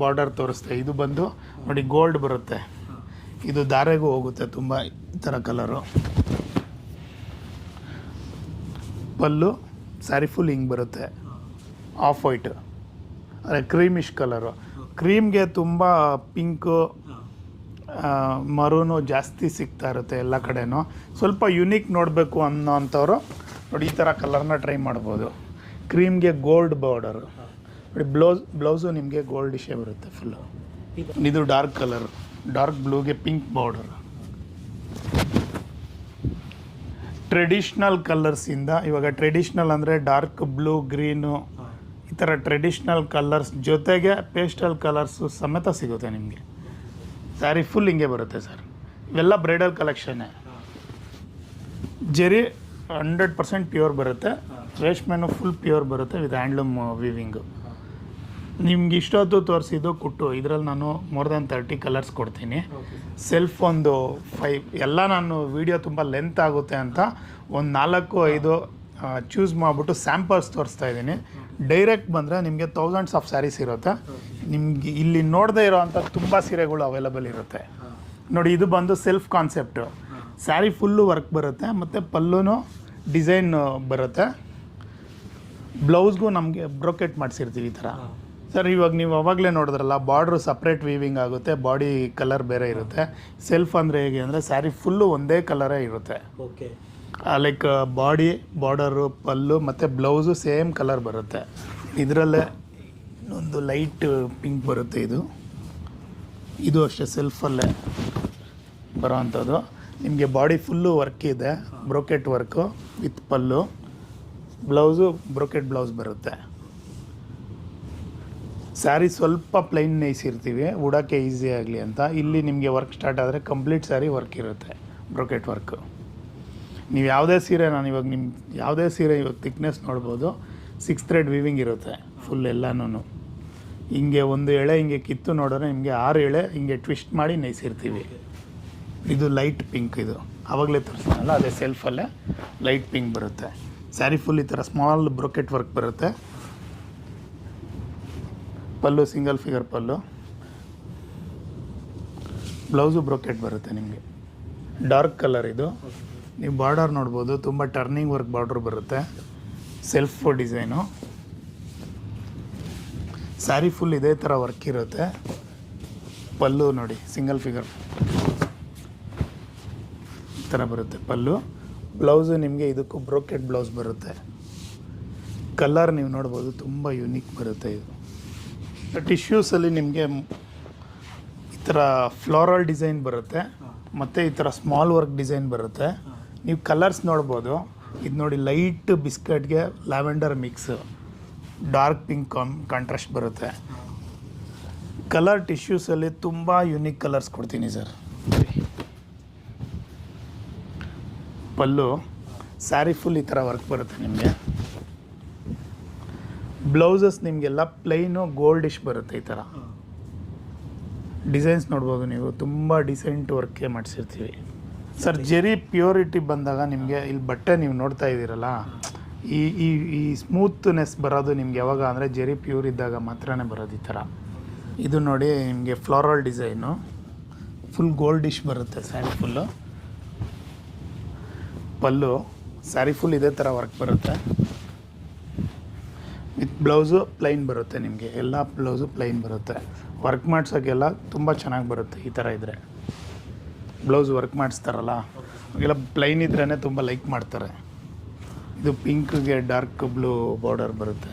ಬಾರ್ಡರ್ ತೋರಿಸ್ತೆ. ಇದು ಬಂದು ನೋಡಿ ಗೋಲ್ಡ್ ಬರುತ್ತೆ, ಇದು ದಾರೆಗೂ ಹೋಗುತ್ತೆ ತುಂಬ ಈ ಥರ ಕಲರು. ಪಲ್ಲು ಸ್ಯಾರಿ ಫುಲ್ ಹಿಂಗೆ ಬರುತ್ತೆ, ಆಫ್ ವೈಟ್ ಅದೇ ಕ್ರೀಮಿಶ್ ಕಲರು. ಕ್ರೀಮ್ಗೆ ತುಂಬ ಪಿಂಕು ಮರೂನು ಜಾಸ್ತಿ ಸಿಗ್ತಾ ಇರುತ್ತೆ ಎಲ್ಲ ಕಡೆನೂ. ಸ್ವಲ್ಪ ಯುನೀಕ್ ನೋಡಬೇಕು ಅನ್ನೋಂಥವ್ರು ನೋಡಿ ಈ ಥರ ಕಲರ್ನ ಟ್ರೈ ಮಾಡ್ಬೋದು. ಕ್ರೀಮ್ಗೆ ಗೋಲ್ಡ್ ಬಾರ್ಡರು ನೋಡಿ. ಬ್ಲೌಸು ನಿಮಗೆ ಗೋಲ್ಡಿಶೇ ಬರುತ್ತೆ ಫುಲ್ಲು. ಇದು ಡಾರ್ಕ್ ಕಲರು, ಡಾರ್ಕ್ ಬ್ಲೂಗೆ ಪಿಂಕ್ ಬಾರ್ಡರು. ಟ್ರೆಡಿಷ್ನಲ್ ಕಲರ್ಸಿಂದ ಇವಾಗ ಟ್ರೆಡಿಷ್ನಲ್ ಅಂದರೆ ಡಾರ್ಕ್ ಬ್ಲೂ ಗ್ರೀನು ಈ ಥರ ಟ್ರೆಡಿಷ್ನಲ್ ಕಲರ್ಸ್ ಜೊತೆಗೆ ಪೇಸ್ಟಲ್ ಕಲರ್ಸು ಸಮೇತ ಸಿಗುತ್ತೆ ನಿಮಗೆ. ಸ್ಯಾರಿ ಫುಲ್ ಹಿಂಗೆ ಬರುತ್ತೆ ಸರ್. ಇವೆಲ್ಲ ಬ್ರೈಡಲ್ ಕಲೆಕ್ಷನ್ನೇ. ಜೆರಿ 100% ಪ್ಯೂರ್ ಬರುತ್ತೆ, ರೇಷ್ಮೆನೂ ಫುಲ್ ಪ್ಯೂರ್ ಬರುತ್ತೆ ವಿತ್ ಹ್ಯಾಂಡ್ಲೂಮ್ ವೀವಿಂಗು. ನಿಮ್ಗೆ ಇಷ್ಟೊತ್ತು ತೋರಿಸಿದ್ದು ಕುಟ್ಟು, ಇದರಲ್ಲಿ ನಾನು ಮೋರ್ ದ್ಯಾನ್ 30 ಕಲರ್ಸ್ ಕೊಡ್ತೀನಿ. ಓಕೆ ಸೆಲ್ಫ್ ಒಂದು 5 ಎಲ್ಲ ನಾನು ವಿಡಿಯೋ ತುಂಬ ಲೆಂತ್ ಆಗುತ್ತೆ ಅಂತ ಒಂದು 4-5 ಚೂಸ್ ಮಾಡಿಬಿಟ್ಟು ಸ್ಯಾಂಪಲ್ಸ್ ತೋರಿಸ್ತಾ ಇದ್ದೀನಿ. ಡೈರೆಕ್ಟ್ ಬಂದರೆ ನಿಮಗೆ ಥೌಸಂಡ್ಸ್ ಆಫ್ ಸ್ಯಾರೀಸ್ ಇರುತ್ತೆ. ನಿಮಗೆ ಇಲ್ಲಿ ನೋಡದೇ ಇರೋವಂಥ ತುಂಬ ಸೀರೆಗಳು ಅವೈಲಬಲ್ ಇರುತ್ತೆ. ನೋಡಿ, ಇದು ಬಂದು self concept. Sari full work ಬರುತ್ತೆ ಮತ್ತು ಪಲ್ಲೂ ಡಿಸೈನ್ ಬರುತ್ತೆ. ಬ್ಲೌಸ್ಗೂ ನಮಗೆ ಬ್ರೋಕೆಟ್ ಮಾಡಿಸಿರ್ತೀವಿ ಈ ಥರ. ಸರ್, ಇವಾಗ ನೀವು ಅವಾಗಲೇ ನೋಡಿದ್ರಲ್ಲ, ಬಾರ್ಡ್ರು ಸಪ್ರೇಟ್ ವೀವಿಂಗ್ ಆಗುತ್ತೆ, ಬಾಡಿ ಕಲರ್ ಬೇರೆ ಇರುತ್ತೆ. ಸೆಲ್ಫ್ ಅಂದರೆ ಹೇಗೆ ಅಂದರೆ ಸ್ಯಾರಿ ಫುಲ್ಲು ಒಂದೇ ಕಲರೇ ಇರುತ್ತೆ. ಓಕೆ ಲೈಕ್ ಬಾಡಿ, ಬಾರ್ಡರು, ಪಲ್ಲು ಮತ್ತು ಬ್ಲೌಸು ಸೇಮ್ ಕಲರ್ ಬರುತ್ತೆ. ಇದರಲ್ಲೇ ಒಂದು ಲೈಟ್ ಪಿಂಕ್ ಬರುತ್ತೆ. ಇದು ಅಷ್ಟೇ ಸೆಲ್ಫಲ್ಲೇ ಬರೋವಂಥದ್ದು. ನಿಮಗೆ ಬಾಡಿ ಫುಲ್ಲು ವರ್ಕ್ ಇದೆ, brocade work with pallu. Blouse brocade blouse ಬರುತ್ತೆ. ಸ್ಯಾರಿ ಸ್ವಲ್ಪ ಪ್ಲೈನ್ ನೇಯ್ಸಿರ್ತೀವಿ ಉಡೋಕ್ಕೆ ಈಸಿ ಆಗಲಿ ಅಂತ. ಇಲ್ಲಿ ನಿಮಗೆ ವರ್ಕ್ ಸ್ಟಾರ್ಟ್ ಆದರೆ ಕಂಪ್ಲೀಟ್ ಸ್ಯಾರಿ ವರ್ಕ್ ಇರುತ್ತೆ, ಬ್ರೋಕೆಟ್ ವರ್ಕು. ನೀವು ಯಾವುದೇ ಸೀರೆ, ನಾನು ಇವಾಗ ಯಾವುದೇ ಸೀರೆ ಇವಾಗ ಥಿಕ್ನೆಸ್ ನೋಡ್ಬೋದು, 6 ಥ್ರೆಡ್ ವೀವಿಂಗ್ ಇರುತ್ತೆ ಫುಲ್ ಎಲ್ಲನೂ. ಹಿಂಗೆ ಒಂದು ಎಳೆ ಹಿಂಗೆ ಕಿತ್ತು ನೋಡಿದ್ರೆ ನಿಮಗೆ 6 ಎಳೆ ಹಿಂಗೆ ಟ್ವಿಸ್ಟ್ ಮಾಡಿ ನೇಯ್ಸಿರ್ತೀವಿ. ಇದು ಲೈಟ್ ಪಿಂಕ್, ಇದು ಆವಾಗಲೇ ತೋರಿಸ್ತಾನಲ್ಲ ಅದೇ ಸೆಲ್ಫಲ್ಲೇ ಲೈಟ್ ಪಿಂಕ್ ಬರುತ್ತೆ. ಸ್ಯಾರಿ ಫುಲ್ ಈ ಥರ ಸ್ಮಾಲ್ ಬ್ರೋಕೆಟ್ ವರ್ಕ್ ಬರುತ್ತೆ. ಪಲ್ಲು ಸಿಂಗಲ್ ಫಿಗರ್ ಪಲ್ಲು, ಬ್ಲೌಸು ಬ್ರೋಕೆಟ್ ಬರುತ್ತೆ ನಿಮಗೆ. ಡಾರ್ಕ್ ಕಲರ್ ಇದು. ನೀವು ಬಾರ್ಡರ್ ನೋಡ್ಬೋದು, ತುಂಬ ಟರ್ನಿಂಗ್ ವರ್ಕ್ ಬಾರ್ಡ್ರ್ ಬರುತ್ತೆ, ಸೆಲ್ಫ್ ಡಿಸೈನು. ಸ್ಯಾರಿ ಫುಲ್ ಇದೇ ಥರ ವರ್ಕ್ ಇರುತ್ತೆ. ಪಲ್ಲು ನೋಡಿ, ಸಿಂಗಲ್ ಫಿಗರ್ ಈ ಥರ ಬರುತ್ತೆ ಪಲ್ಲು. ಬ್ಲೌಸು ನಿಮಗೆ ಇದಕ್ಕೂ ಬ್ರೋಕೆಟ್ ಬ್ಲೌಸ್ ಬರುತ್ತೆ. ಕಲರ್ ನೀವು ನೋಡ್ಬೋದು, ತುಂಬ ಯುನೀಕ್ ಬರುತ್ತೆ ಇದು. ಟಿಶ್ಯೂಸಲ್ಲಿ ನಿಮಗೆ ಈ ಥರ ಫ್ಲೋರಲ್ ಡಿಸೈನ್ ಬರುತ್ತೆ ಮತ್ತು ಈ ಥರ ಸ್ಮಾಲ್ ವರ್ಕ್ ಡಿಸೈನ್ ಬರುತ್ತೆ. ನೀವು ಕಲರ್ಸ್ ನೋಡ್ಬೋದು. ಇದು ನೋಡಿ, ಲೈಟ್ ಬಿಸ್ಕೆಟ್ಗೆ lavender mix, dark pink contrast ಬರುತ್ತೆ. ಕಲರ್ ಟಿಶ್ಯೂಸಲ್ಲಿ ತುಂಬ ಯುನೀಕ್ ಕಲರ್ಸ್ ಕೊಡ್ತೀನಿ ಸರ್. ಪಲ್ಲು ಸ್ಯಾರಿ ಫುಲ್ ಈ ಥರ ವರ್ಕ್ ಬರುತ್ತೆ ನಿಮಗೆ. ಬ್ಲೌಸಸ್ ನಿಮಗೆಲ್ಲ ಪ್ಲೈನು ಗೋಲ್ಡಿಶ್ ಬರುತ್ತೆ ಈ ಥರ. ಡಿಸೈನ್ಸ್ ನೋಡ್ಬೋದು ನೀವು, ತುಂಬ ಡಿಸೆಂಟ್ ವರ್ಕೇ ಮಾಡಿಸಿರ್ತೀವಿ ಸರ್. ಜೆರಿ ಪ್ಯೂರಿಟಿ ಬಂದಾಗ ನಿಮಗೆ ಇಲ್ಲಿ ಬಟ್ಟೆ ನೀವು ನೋಡ್ತಾ ಇದ್ದೀರಲ್ಲ, ಈ ಈ ಈ ಸ್ಮೂತ್ನೆಸ್ ಬರೋದು ನಿಮ್ಗೆ ಯಾವಾಗ ಅಂದರೆ ಜೆರಿ ಪ್ಯೂರ್ ಇದ್ದಾಗ ಮಾತ್ರನೇ ಬರೋದು ಈ ಥರ. ಇದು ನೋಡಿ, ನಿಮಗೆ ಫ್ಲೋರಲ್ ಡಿಸೈನು ಫುಲ್ ಗೋಲ್ಡಿಶ್ ಬರುತ್ತೆ ಸ್ಯಾರಿ ಫುಲ್ಲು. ಪಲ್ಲು ಸ್ಯಾರಿ ಫುಲ್ ಇದೇ ಥರ ವರ್ಕ್ ಬರುತ್ತೆ. ವಿತ್ ಬ್ಲೌಸು ಪ್ಲೈನ್ ಬರುತ್ತೆ ನಿಮಗೆ. ಎಲ್ಲ ಬ್ಲೌಸು ಪ್ಲೈನ್ ಬರುತ್ತೆ. ವರ್ಕ್ ಮಾಡ್ಸೋಕ್ಕೆಲ್ಲ ತುಂಬ ಚೆನ್ನಾಗಿ ಬರುತ್ತೆ ಈ ಥರ ಇದ್ದರೆ. ಬ್ಲೌಸ್ ವರ್ಕ್ ಮಾಡಿಸ್ತಾರಲ್ಲ ಅವೆಲ್ಲ ಪ್ಲೈನ್ ಇದ್ರೇ ತುಂಬ ಲೈಕ್ ಮಾಡ್ತಾರೆ. ಇದು ಪಿಂಕ್ಗೆ ಡಾರ್ಕ್ ಬ್ಲೂ ಬಾರ್ಡರ್ ಬರುತ್ತೆ.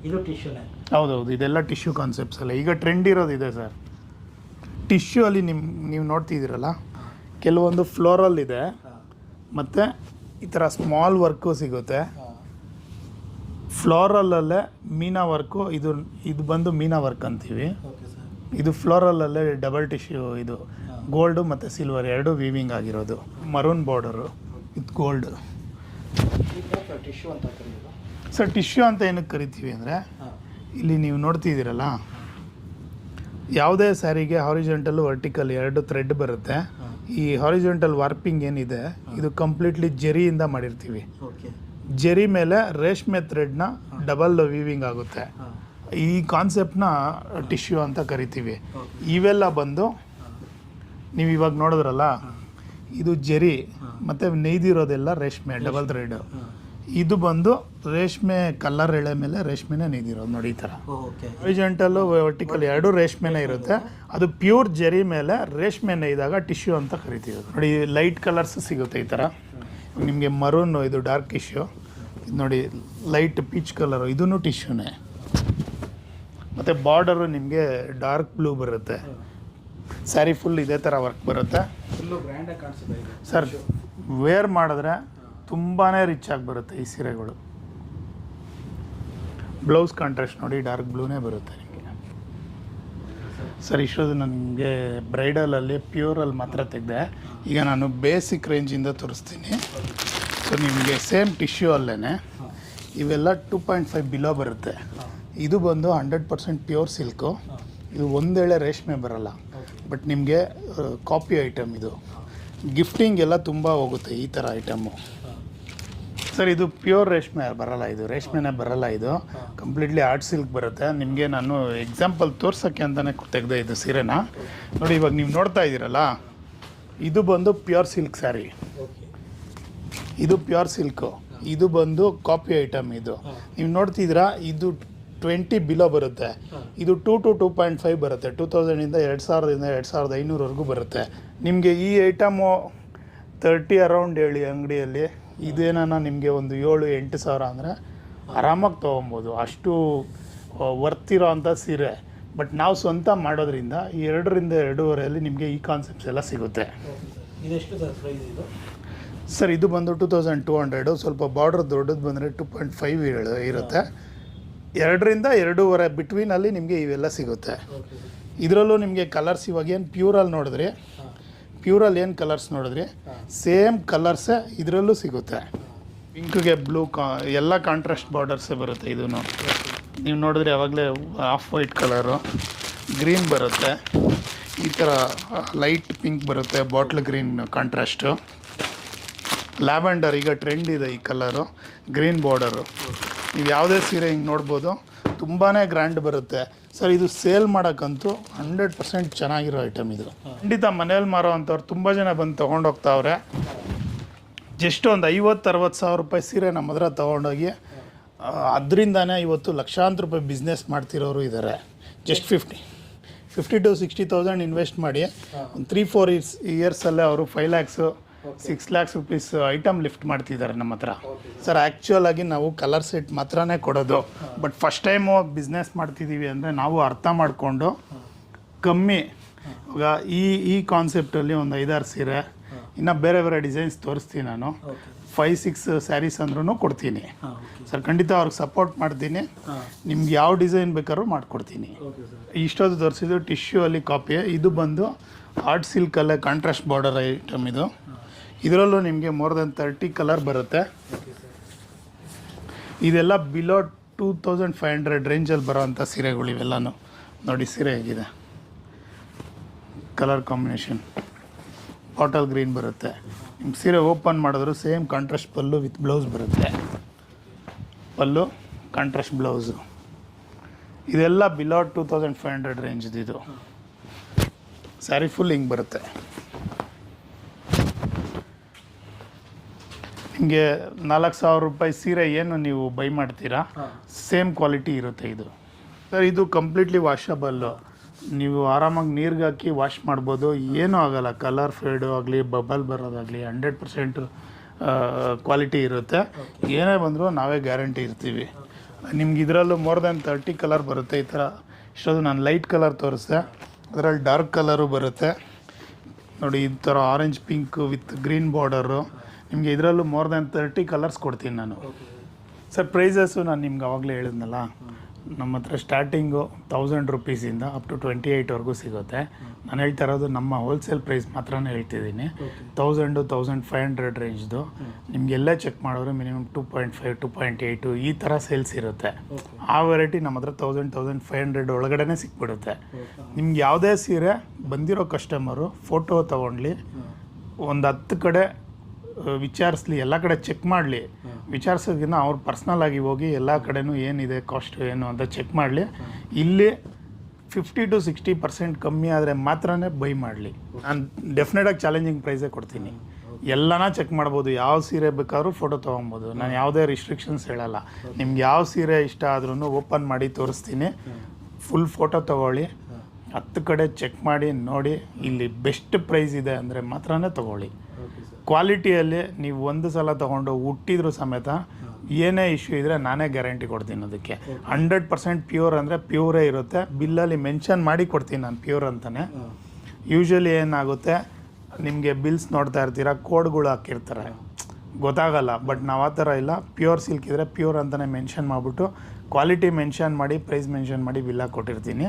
ಇದು ಟಿಶ್ಯೂನೇ? ಹೌದೌದು, ಇದೆಲ್ಲ ಟಿಶ್ಯೂ ಕಾನ್ಸೆಪ್ಟ್ಸ್ ಅಲ್ಲ. ಈಗ ಟ್ರೆಂಡ್ ಇರೋದಿದೆ ಸರ್ ಟಿಶ್ಯೂ ಅಲ್ಲಿ. ನೀವು ನೋಡ್ತಿದ್ದೀರಲ್ಲ, ಕೆಲವೊಂದು ಫ್ಲೋರಲ್ ಇದೆ ಮತ್ತು ಈ ಥರ ಸ್ಮಾಲ್ ವರ್ಕು ಸಿಗುತ್ತೆ. ಫ್ಲೋರಲ್ಲೇ ಮೀನಾ ವರ್ಕು, ಇದು ಬಂದು ಮೀನಾ ವರ್ಕ್ ಅಂತೀವಿ. ಇದು ಫ್ಲೋರಲ್ಲೇ ಡಬಲ್ ಟಿಶ್ಯೂ, ಇದು ಗೋಲ್ಡು ಮತ್ತು ಸಿಲ್ವರ್ ಎರಡು ವೀವಿಂಗ್ ಆಗಿರೋದು. Maroon border with gold. Tissue ಅಂತ ಕರೀತೀವಿ ಸರ್. ಟಿಶ್ಯೂ ಅಂತ ಏನಕ್ಕೆ ಕರಿತೀವಿ ಅಂದರೆ, ಇಲ್ಲಿ ನೀವು ನೋಡ್ತಿದ್ದೀರಲ್ಲ, ಯಾವುದೇ ಸ್ಯಾರಿಗೆ ಹಾರಿಜೆಂಟಲ್ಲು ವರ್ಟಿಕಲ್ 2 ಥ್ರೆಡ್ ಬರುತ್ತೆ. ಈ ಹಾರಿಜೆಂಟಲ್ ವಾರ್ಪಿಂಗ್ ಏನಿದೆ ಇದು ಕಂಪ್ಲೀಟ್ಲಿ ಜೆರಿಯಿಂದ ಮಾಡಿರ್ತೀವಿ. ಜೆರಿ ಮೇಲೆ ರೇಷ್ಮೆ ಥ್ರೆಡ್ನ ಡಬಲ್ ವೀವಿಂಗ್ ಆಗುತ್ತೆ. ಈ ಕಾನ್ಸೆಪ್ಟ್ನ ಟಿಶ್ಯೂ ಅಂತ ಕರಿತೀವಿ. ಇವೆಲ್ಲ ಬಂದು ನೀವು ಇವಾಗ ನೋಡಿದ್ರಲ್ಲ, ಇದು ಜೆರಿ ಮತ್ತು ನೇಯ್ದಿರೋದೆಲ್ಲ ರೇಷ್ಮೆ ಡಬಲ್ ಥ್ರೆಡ್. ಇದು ಬಂದು ರೇಷ್ಮೆ ಕಲರ್ ಎಳೆ ಮೇಲೆ ರೇಷ್ಮೆನೇ ನೇಯ್ದಿರೋದು ನೋಡಿ ಈ ಥರ. ಹಾರಿಜೆಂಟಲ್ಲು ವರ್ಟಿಕಲ್ 2 ರೇಷ್ಮೆನೇ ಇರುತ್ತೆ. ಅದು ಪ್ಯೂರ್ ಜೆರಿ ಮೇಲೆ ರೇಷ್ಮೆ ನೇಯ್ದಾಗ ಟಿಶ್ಯೂ ಅಂತ ಕರಿತೀವಿ. ನೋಡಿ, ಲೈಟ್ ಕಲರ್ಸ್ ಸಿಗುತ್ತೆ ಈ ಥರ. ನಿಮಗೆ ಮರೂನು, ಇದು ಡಾರ್ಕ್ ಟಿಶ್ಯೂ. ಇದು ನೋಡಿ, ಲೈಟ್ ಪೀಚ್ ಕಲರು, ಇದೂ ಟಿಶ್ಯೂನೇ. ಮತ್ತು ಬಾರ್ಡರು ನಿಮಗೆ ಡಾರ್ಕ್ ಬ್ಲೂ ಬರುತ್ತೆ. ಸ್ಯಾರಿ ಫುಲ್ ಇದೇ ಥರ ವರ್ಕ್ ಬರುತ್ತೆ ಸರ್. ವೇರ್ ಮಾಡಿದ್ರೆ ತುಂಬಾ ರಿಚ್ ಆಗಿ ಬರುತ್ತೆ ಈ ಸೀರೆಗಳು. ಬ್ಲೌಸ್ ಕಾಂಟ್ರಾಸ್ಟ್ ನೋಡಿ, ಡಾರ್ಕ್ ಬ್ಲೂನೇ ಬರುತ್ತೆ ನಿಮಗೆ ಸರ್. ಇಷ್ಟೊಂದು ನನಗೆ ಬ್ರೈಡಲಲ್ಲಿ ಪ್ಯೂರಲ್ಲಿ ಮಾತ್ರ ತೆಗೆದೆ. ಈಗ ನಾನು ಬೇಸಿಕ್ ರೇಂಜಿಂದ ತೋರಿಸ್ತೀನಿ. ಸೊ ನಿಮಗೆ ಸೇಮ್ ಟಿಶ್ಯೂ ಅಲ್ಲೇ ಇವೆಲ್ಲ 2.5 ಬಿಲೋ ಬರುತ್ತೆ. ಇದು ಬಂದು 100% ಪ್ಯೂರ್ ಸಿಲ್ಕು. ಇದು ಒಂದೇಳೆ ರೇಷ್ಮೆ ಬರಲ್ಲ, ಬಟ್ ನಿಮಗೆ ಕಾಪಿ ಐಟಮ್ ಇದು. ಗಿಫ್ಟಿಂಗ್ ಎಲ್ಲ ತುಂಬ ಹೋಗುತ್ತೆ ಈ ಥರ ಐಟಮ್ಮು. ಸರ್ ಇದು ಪ್ಯೂರ್ ರೇಷ್ಮೆ ಬರಲ್ಲ, ಇದು ರೇಷ್ಮೆನೇ ಬರಲ್ಲ, ಇದು ಕಂಪ್ಲೀಟ್ಲಿ ಆರ್ಟ್ ಸಿಲ್ಕ್ ಬರುತ್ತೆ. ನಿಮಗೆ ನಾನು ಎಕ್ಸಾಂಪಲ್ ತೋರ್ಸೋಕ್ಕೆ ಅಂತಲೇ ತೆಗೆದೆ ಇದು ಸೀರೆನ. ನೋಡಿ ಇವಾಗ ನೀವು ನೋಡ್ತಾ ಇದ್ದೀರಲ್ಲ, ಇದು ಬಂದು ಪ್ಯೂರ್ ಸಿಲ್ಕ್ ಸ್ಯಾರಿ. ಇದು ಪ್ಯೂರ್ ಸಿಲ್ಕು. ಇದು ಬಂದು ಕಾಪಿ ಐಟಮ್. ಇದು ನೀವು ನೋಡ್ತಿದ್ದೀರಾ, ಇದು 20 ಬಿಲೋ ಬರುತ್ತೆ. ಇದು 2 to 2.5 ಬರುತ್ತೆ. 2000ಇಂದ 2000ರಿಂದ 2500ವರೆಗೂ ಬರುತ್ತೆ. ನಿಮಗೆ ಈ ಐಟಮು 30 ಅರೌಂಡ್ ಹೇಳಿ ಅಂಗಡಿಯಲ್ಲಿ. ಇದೇನ ನಿಮಗೆ ಒಂದು 7-8 ಸಾವಿರ ಅಂದರೆ ಆರಾಮಾಗಿ ತೊಗೊಬೋದು, ಅಷ್ಟು ವರ್ತಿರೋ ಅಂಥ ಸೀರೆ. ಬಟ್ ನಾವು ಸ್ವಂತ ಮಾಡೋದ್ರಿಂದ 2ರಿಂದ 2.5 ನಿಮಗೆ ಈ ಕಾನ್ಸೆಪ್ಟ್ಸ್ ಎಲ್ಲ ಸಿಗುತ್ತೆ. ಇದೆಷ್ಟು ಸರ್ ಪ್ರೈಸ್ ಇದು? ಸರ್ ಇದು ಬಂದು 2200. ಸ್ವಲ್ಪ ಬಾರ್ಡ್ರ್ ದೊಡ್ಡದು ಬಂದರೆ 2.5 ಇರುತ್ತೆ. 2ರಿಂದ 2.5 ಬಿಟ್ವೀನಲ್ಲಿ ನಿಮಗೆ ಇವೆಲ್ಲ ಸಿಗುತ್ತೆ. ಇದರಲ್ಲೂ ನಿಮಗೆ ಕಲರ್ಸ್ ಇವಾಗ ಏನು ಪ್ಯೂರಲ್ಲಿ ನೋಡಿದ್ರಿ, ಪ್ಯೂರಲ್ಲಿ ಏನು ಕಲರ್ಸ್ ನೋಡಿದ್ರಿ, ಸೇಮ್ ಕಲರ್ಸೇ ಇದರಲ್ಲೂ ಸಿಗುತ್ತೆ. ಪಿಂಕ್ಗೆ ಬ್ಲೂ ಎಲ್ಲ ಕಾಂಟ್ರಾಸ್ಟ್ ಬಾರ್ಡರ್ಸೇ ಬರುತ್ತೆ. ಇದೂ ನೀವು ನೋಡಿದ್ರೆ ಯಾವಾಗಲೇ ಆಫ್ ವೈಟ್ ಕಲರು, ಗ್ರೀನ್ ಬರುತ್ತೆ, ಈ ಥರ ಲೈಟ್ ಪಿಂಕ್ ಬರುತ್ತೆ, ಬಾಟ್ಲ್ ಗ್ರೀನ್ ಕಾಂಟ್ರಾಸ್ಟು, ಲ್ಯಾವೆಂಡರ್ ಈಗ ಟ್ರೆಂಡ್ ಇದೆ ಈ ಕಲರು, ಗ್ರೀನ್ ಬಾರ್ಡರು. ನೀವು ಯಾವುದೇ ಸೀರೆ ಹಿಂಗೆ ನೋಡ್ಬೋದು, ತುಂಬಾ ಗ್ರ್ಯಾಂಡ್ ಬರುತ್ತೆ. ಸರ್ ಇದು ಸೇಲ್ ಮಾಡೋಕ್ಕಂತೂ 100% ಚೆನ್ನಾಗಿರೋ ಐಟಮ್ ಇದು. ಖಂಡಿತ ಮನೇಲಿ ಮಾರೋ ಅಂಥವ್ರು ತುಂಬ ಜನ ಬಂದು ತೊಗೊಂಡೋಗ್ತಾವ್ರೆ. ಜಸ್ಟ್ ಒಂದು 50-60 ಸಾವಿರ ರೂಪಾಯಿ ಸೀರೆ ನಮ್ಮ ಹತ್ರ ತೊಗೊಂಡೋಗಿ ಅದರಿಂದನೇ ಇವತ್ತು ಲಕ್ಷಾಂತರ ರೂಪಾಯಿ ಬಿಸ್ನೆಸ್ ಮಾಡ್ತಿರೋರು ಇದ್ದಾರೆ. ಜಸ್ಟ್ 50 to 60,000 ಇನ್ವೆಸ್ಟ್ ಮಾಡಿ ಒಂದು 3-4 ಇಯರ್ಸಲ್ಲೇ ಅವರು 5 lakhs 6 lakhs rupees item lift ಮಾಡ್ತಿದ್ದಾರೆ ನಮ್ಮ ಹತ್ರ. ಸರ್ ಆ್ಯಕ್ಚುಯಲ್ ಆಗಿ ನಾವು ಕಲರ್ ಸೆಟ್ ಮಾತ್ರನೇ ಕೊಡೋದು. ಬಟ್ ಫಸ್ಟ್ ಟೈಮು ಬಿಸ್ನೆಸ್ ಮಾಡ್ತಿದ್ದೀವಿ ಅಂದರೆ ನಾವು ಅರ್ಥ ಮಾಡಿಕೊಂಡು ಕಮ್ಮಿ, ಇವಾಗ ಈ ಕಾನ್ಸೆಪ್ಟಲ್ಲಿ ಒಂದು 5-6 ಸೀರೆ, ಇನ್ನು ಬೇರೆ ಬೇರೆ ಡಿಸೈನ್ಸ್ ತೋರಿಸ್ತೀನಿ ನಾನು. 5-6 ಸ್ಯಾರೀಸ್ ಅಂದ್ರೂ ಕೊಡ್ತೀನಿ ಸರ್. ಖಂಡಿತ ಅವ್ರಿಗೆ ಸಪೋರ್ಟ್ ಮಾಡ್ತೀನಿ. ನಿಮ್ಗೆ ಯಾವ ಡಿಸೈನ್ ಬೇಕಾದ್ರೂ ಮಾಡಿಕೊಡ್ತೀನಿ. ಇಷ್ಟೊಂದು ತೋರಿಸಿದ್ದು ಟಿಶ್ಯೂ ಅಲ್ಲಿ ಕಾಪಿ. ಇದು ಬಂದು ಆರ್ಟ್ ಸಿಲ್ಕಲ್ಲೇ ಕಾಂಟ್ರಾಸ್ಟ್ ಬಾರ್ಡರ್ ಐಟಮ್. ಇದು ಇದರಲ್ಲೂ ನಿಮಗೆ ಮೋರ್ ದೆನ್ 30 ಕಲರ್ ಬರುತ್ತೆ. ಇದೆಲ್ಲ ಬಿಲೋ 2500 ರೇಂಜಲ್ಲಿ ಬರೋವಂಥ ಸೀರೆಗಳು ಇವೆಲ್ಲನೂ. ನೋಡಿ ಸೀರೆ ಹೇಗಿದೆ, ಕಲರ್ ಕಾಂಬಿನೇಷನ್ ಬಾಟಲ್ ಗ್ರೀನ್ ಬರುತ್ತೆ. ನಿಮ್ಮ ಸೀರೆ ಓಪನ್ ಮಾಡಿದ್ರು same contrast pallu with blouse ಬರುತ್ತೆ. ಪಲ್ಲು ಕಾಂಟ್ರಾಸ್ಟ್ ಬ್ಲೌಸು. ಇದೆಲ್ಲ ಬಿಲೋ 2500 ರೇಂಜ್ದು. ಇದು ಸ್ಯಾರಿ ಫುಲ್ ಹಿಂಗೆ ಬರುತ್ತೆ. ನಿಮಗೆ 4000 ರೂಪಾಯಿ ಸೀರೆ ಏನು ನೀವು ಬೈ ಮಾಡ್ತೀರಾ, ಸೇಮ್ ಕ್ವಾಲಿಟಿ ಇರುತ್ತೆ ಇದು. ಸರ್ ಇದು ಕಂಪ್ಲೀಟ್ಲಿ ವಾಷಬಲ್ಲು. ನೀವು ಆರಾಮಾಗಿ ನೀರಿಗೆ ಹಾಕಿ ವಾಶ್ ಮಾಡ್ಬೋದು, ಏನೂ ಆಗೋಲ್ಲ. ಕಲರ್ ಫೇಡು ಆಗಲಿ, ಬಬಲ್ ಬರೋದಾಗಲಿ 100% ಕ್ವಾಲಿಟಿ ಇರುತ್ತೆ. ಏನೇ ಬಂದರೂ ನಾವೇ ಗ್ಯಾರಂಟಿ ಇರ್ತೀವಿ. ನಿಮ್ಗೆ ಇದರಲ್ಲೂ ಮೋರ್ ದೆನ್ 30 ಕಲರ್ ಬರುತ್ತೆ. ಈ ಥರ ಇಷ್ಟೊಂದು ನಾನು ಲೈಟ್ ಕಲರ್ ತೋರಿಸ್ದೆ, ಅದರಲ್ಲಿ ಡಾರ್ಕ್ ಕಲರು ಬರುತ್ತೆ. ನೋಡಿ ಈ ಥರ orange pink with green border. ನಿಮಗೆ ಇದರಲ್ಲೂ ಮೋರ್ ದೆನ್ 30 ಕಲರ್ಸ್ ಕೊಡ್ತೀನಿ ನಾನು. ಸರ್ ಪ್ರೈಸಸ್ಸು ನಾನು ನಿಮ್ಗೆ ಆವಾಗಲೇ ಹೇಳಿದ್ನಲ್ಲ, ನಮ್ಮ ಹತ್ರ ಸ್ಟಾರ್ಟಿಂಗು 1000 ರೂಪೀಸಿಂದ ಅಪ್ ಟು 28ವರೆಗೂ ಸಿಗುತ್ತೆ. ನಾನು ಹೇಳ್ತಾ ಇರೋದು ನಮ್ಮ ಹೋಲ್ಸೇಲ್ ಪ್ರೈಸ್ ಮಾತ್ರನೇ ಹೇಳ್ತಿದ್ದೀನಿ. 1000-1500 ರೇಂಜ್ದು. ನಿಮಗೆಲ್ಲ ಚೆಕ್ ಮಾಡಿದ್ರೆ ಮಿನಿಮಮ್ 2.5, 2.8 ಈ ಥರ ಸೇಲ್ಸ್ ಇರುತ್ತೆ. ಆ ವೆರೈಟಿ ನಮ್ಮ ಹತ್ರ 1000-1500 ಒಳಗಡೆ ಸಿಕ್ಬಿಡುತ್ತೆ. ನಿಮ್ಗೆ ಯಾವುದೇ ಸೀರೆ ಬಂದಿರೋ ಕಸ್ಟಮರು ಫೋಟೋ ತೊಗೊಂಡ್ಲಿ, ಒಂದು 10 ಕಡೆ ವಿಚಾರಿಸ್ಲಿ, ಎಲ್ಲ ಕಡೆ ಚೆಕ್ ಮಾಡಲಿ. ವಿಚಾರಿಸೋದಕ್ಕಿಂತ ಅವ್ರು ಪರ್ಸ್ನಲ್ ಆಗಿ ಹೋಗಿ ಎಲ್ಲ ಕಡೆನೂ ಏನಿದೆ ಕಾಸ್ಟ್ ಏನು ಅಂತ ಚೆಕ್ ಮಾಡಲಿ. ಇಲ್ಲಿ 50 to 60% ಕಮ್ಮಿ ಆದರೆ ಮಾತ್ರನೇ ಬೈ ಮಾಡಲಿ. ನಾನು ಡೆಫಿನೆಟಾಗಿ ಚಾಲೆಂಜಿಂಗ್ ಪ್ರೈಸೇ ಕೊಡ್ತೀನಿ. ಎಲ್ಲನ ಚೆಕ್ ಮಾಡ್ಬೋದು, ಯಾವ ಸೀರೆ ಬೇಕಾದ್ರೂ ಫೋಟೋ ತೊಗೊಬೋದು. ನಾನು ಯಾವುದೇ ರಿಸ್ಟ್ರಿಕ್ಷನ್ಸ್ ಹೇಳಲ್ಲ. ನಿಮ್ಗೆ ಯಾವ ಸೀರೆ ಇಷ್ಟ ಆದ್ರೂ ಓಪನ್ ಮಾಡಿ ತೋರಿಸ್ತೀನಿ. ಫುಲ್ ಫೋಟೋ ತೊಗೊಳ್ಳಿ, 10 ಕಡೆ ಚೆಕ್ ಮಾಡಿ ನೋಡಿ. ಇಲ್ಲಿ ಬೆಸ್ಟ್ ಪ್ರೈಸ್ ಇದೆ ಅಂದರೆ ಮಾತ್ರನೇ ತೊಗೊಳ್ಳಿ. ಕ್ವಾಲಿಟಿಯಲ್ಲಿ ನೀವು ಒಂದು ಸಲ ತೊಗೊಂಡು ಹುಟ್ಟಿದ್ರು ಸಮೇತ ಏನೇ ಇಶ್ಯೂ ಇದ್ದರೆ ನಾನೇ ಗ್ಯಾರಂಟಿ ಕೊಡ್ತೀನಿ. ಅದಕ್ಕೆ 100% ಪ್ಯೂರ್ ಅಂದರೆ ಪ್ಯೂರೇ ಇರುತ್ತೆ. ಬಿಲ್ಲಲ್ಲಿ ಮೆನ್ಷನ್ ಮಾಡಿ ಕೊಡ್ತೀನಿ ನಾನು ಪ್ಯೂರ್ ಅಂತಲೇ. ಯೂಶ್ವಲಿ ಏನಾಗುತ್ತೆ, ನಿಮಗೆ ಬಿಲ್ಸ್ ನೋಡ್ತಾ ಇರ್ತೀರ, ಕೋಡ್ಗಳು ಹಾಕಿರ್ತಾರೆ, ಗೊತ್ತಾಗಲ್ಲ. ಬಟ್ ನಾವು ಆ ಥರ ಇಲ್ಲ. ಪ್ಯೂರ್ ಸಿಲ್ಕ್ ಇದ್ದರೆ ಪ್ಯೂರ್ ಅಂತಲೇ ಮೆನ್ಷನ್ ಮಾಡಿಬಿಟ್ಟು ಕ್ವಾಲಿಟಿ ಮೆನ್ಷನ್ ಮಾಡಿ ಪ್ರೈಸ್ ಮೆನ್ಷನ್ ಮಾಡಿ ಬಿಲ್ಲಾಗಿ ಕೊಟ್ಟಿರ್ತೀನಿ.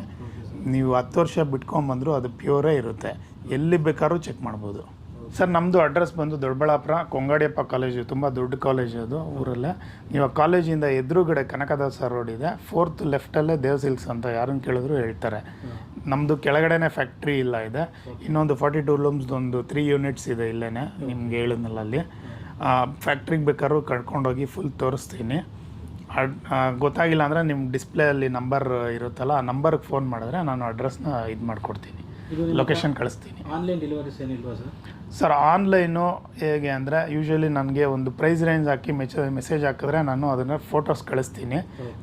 ನೀವು 10 ವರ್ಷ ಬಿಟ್ಕೊಂಬಂದರೂ ಅದು ಪ್ಯೂರೇ ಇರುತ್ತೆ. ಎಲ್ಲಿ ಬೇಕಾದ್ರೂ ಚೆಕ್ ಮಾಡ್ಬೋದು. ಸರ್ ನಮ್ಮದು ಅಡ್ರೆಸ್ ಬಂದು ದೊಡ್ಡಬಳ್ಳಾಪುರ ಕೊಂಗಾಡಿಯಪ್ಪ ಕಾಲೇಜು, ತುಂಬ ದೊಡ್ಡ ಕಾಲೇಜು ಅದು ಊರಲ್ಲೇ. ನೀವು ಕಾಲೇಜಿಂದ ಎದುರುಗಡೆ ಕನಕದಾಸ ರೋಡ್ ಇದೆ, 4th ಲೆಫ್ಟಲ್ಲೇ ದೇವ್ ಸಿಲ್ಕ್ಸ್ ಅಂತ ಯಾರನ್ನು ಕೇಳಿದ್ರು ಹೇಳ್ತಾರೆ. ನಮ್ಮದು ಕೆಳಗಡೆನೇ ಫ್ಯಾಕ್ಟ್ರಿ ಇಲ್ಲ ಇದೆ. ಇನ್ನೊಂದು 42 ರೂಮ್ಸ್ದು ಒಂದು 3 ಯೂನಿಟ್ಸ್ ಇದೆ ಇಲ್ಲೇ, ನಿಮ್ಗೆ ಹೇಳಿದ್ನಲ್ಲ ಅಲ್ಲಿ. ಫ್ಯಾಕ್ಟ್ರಿಗೆ ಬೇಕಾದ್ರೂ ಕರ್ಕೊಂಡೋಗಿ ಫುಲ್ ತೋರಿಸ್ತೀನಿ. ಗೊತ್ತಾಗಿಲ್ಲ ಅಂದರೆ ನಿಮ್ಮ ಡಿಸ್ಪ್ಲೇಯಲ್ಲಿ ನಂಬರ್ ಇರುತ್ತಲ್ಲ, ಆ ನಂಬರ್ಗೆ ಫೋನ್ ಮಾಡಿದ್ರೆ ನಾನು ಅಡ್ರೆಸ್ನ ಇದು ಮಾಡಿಕೊಡ್ತೀನಿ, ಲೊಕೇಶನ್ ಕಳಿಸ್ತೀನಿ. ಆನ್ಲೈನ್ ಡೆಲಿವರೀಸ್ ಏನಿಲ್ವಾ ಸರ್? ಸರ್ ಆನ್ಲೈನು ಹೇಗೆ ಅಂದರೆ ಯೂಶ್ವಲಿ ನನಗೆ ಒಂದು ಪ್ರೈಸ್ ರೇಂಜ್ ಹಾಕಿ ಮೆಸೇಜ್ ಹಾಕಿದ್ರೆ ನಾನು ಅದನ್ನು ಫೋಟೋಸ್ ಕಳಿಸ್ತೀನಿ.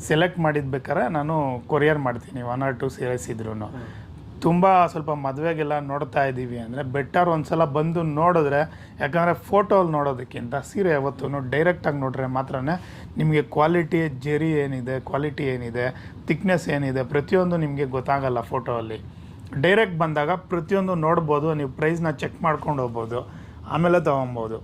ಸೆಲೆಕ್ಟ್ ಮಾಡಿದ್ದು ಬೇಕಾದ್ರೆ ನಾನು ಕೊರಿಯರ್ ಮಾಡ್ತೀನಿ 1 or 2 ಸೀರೆಸ್ ಇದ್ರೂ. ತುಂಬ ಸ್ವಲ್ಪ ಮದುವೆಗೆಲ್ಲ ನೋಡ್ತಾ ಇದ್ದೀವಿ ಅಂದರೆ ಬೆಟರ್ ಒಂದು ಸಲ ಬಂದು ನೋಡಿದ್ರೆ, ಯಾಕಂದರೆ ಫೋಟೋಲ್ಲಿ ನೋಡೋದಕ್ಕಿಂತ ಸೀರೆ ಯಾವತ್ತೂ ಡೈರೆಕ್ಟಾಗಿ ನೋಡಿದ್ರೆ ಮಾತ್ರ ನಿಮಗೆ ಕ್ವಾಲಿಟಿ, ಜರಿ ಏನಿದೆ, ಕ್ವಾಲಿಟಿ ಏನಿದೆ, ಥಿಕ್ನೆಸ್ ಏನಿದೆ, ಪ್ರತಿಯೊಂದು ನಿಮಗೆ ಗೊತ್ತಾಗಲ್ಲ ಫೋಟೋಲ್ಲಿ. ಡೈರೆಕ್ಟ್ ಬಂದಾಗ ಪ್ರತಿಯೊಂದು ನೋಡ್ಬೋದು, ನೀವು ಪ್ರೈಸ್ನ ಚೆಕ್ ಮಾಡ್ಕೊಂಡು ಹೋಗ್ಬೋದು, ಆಮೇಲೆ ತೊಗೊಬೋದು.